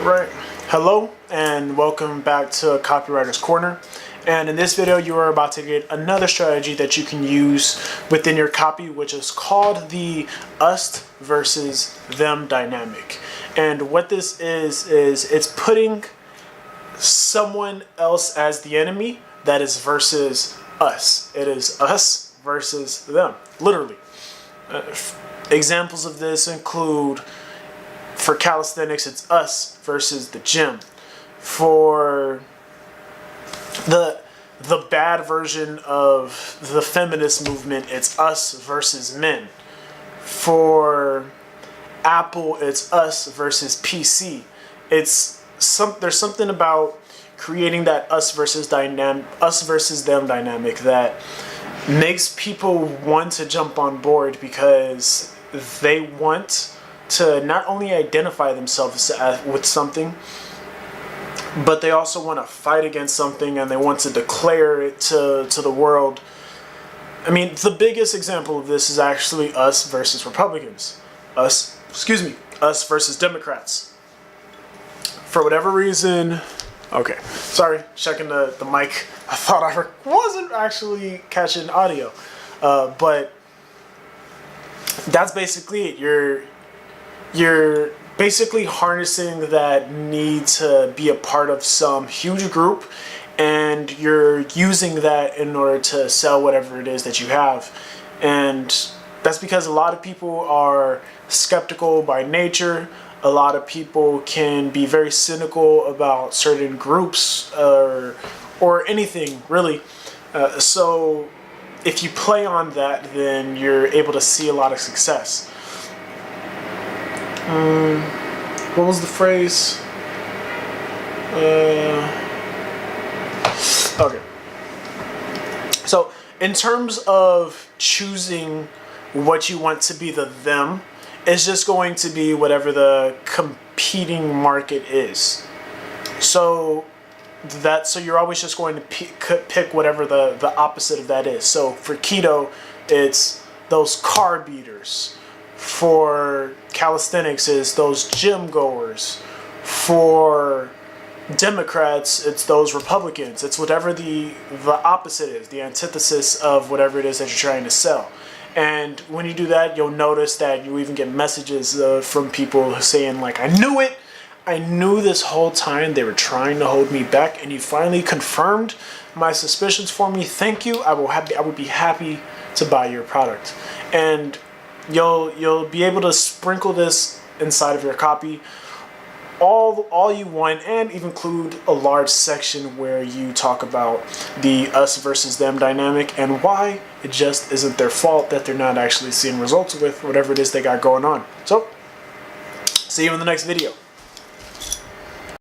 Alright, hello and welcome back to Copywriter's Corner. And in this video you are about to get another strategy that you can use within your copy, which is called the us versus them dynamic. And what this is it's putting someone else as the enemy that is versus us. It is us versus them, literally. Examples of this include, for calisthenics, it's us versus the gym. For the bad version of the feminist movement, it's us versus men. For Apple, it's us versus PC. There's something about creating that us versus them dynamic that makes people want to jump on board, because they want to not only identify themselves with something, but they also want to fight against something, and they want to declare it to the world. I mean, the biggest example of this is actually us versus Republicans. Us versus Democrats. For whatever reason, okay, sorry, checking the mic. I thought I wasn't actually catching audio, but that's basically it. You're basically harnessing that need to be a part of some huge group, and you're using that in order to sell whatever it is that you have. And that's because a lot of people are skeptical by nature. A lot of people can be very cynical about certain groups or anything, really. So if you play on that, then you're able to see a lot of success. What was the phrase? Okay. So in terms of choosing what you want to be the them, it's just going to be whatever the competing market is. So you're always just going to pick whatever the opposite of that is. So for keto, it's those carb eaters. For calisthenics, it's those gym goers. For Democrats, it's those Republicans. It's whatever the opposite is, the antithesis of whatever it is that you're trying to sell. And when you do that, you'll notice that you even get messages from people saying, like, I knew it! I knew this whole time they were trying to hold me back, and you finally confirmed my suspicions for me. Thank you. I would be happy to buy your product. And you'll be able to sprinkle this inside of your copy all you want, and even include a large section where you talk about the us versus them dynamic and why it just isn't their fault that they're not actually seeing results with whatever it is they got going on. So, see you in the next video.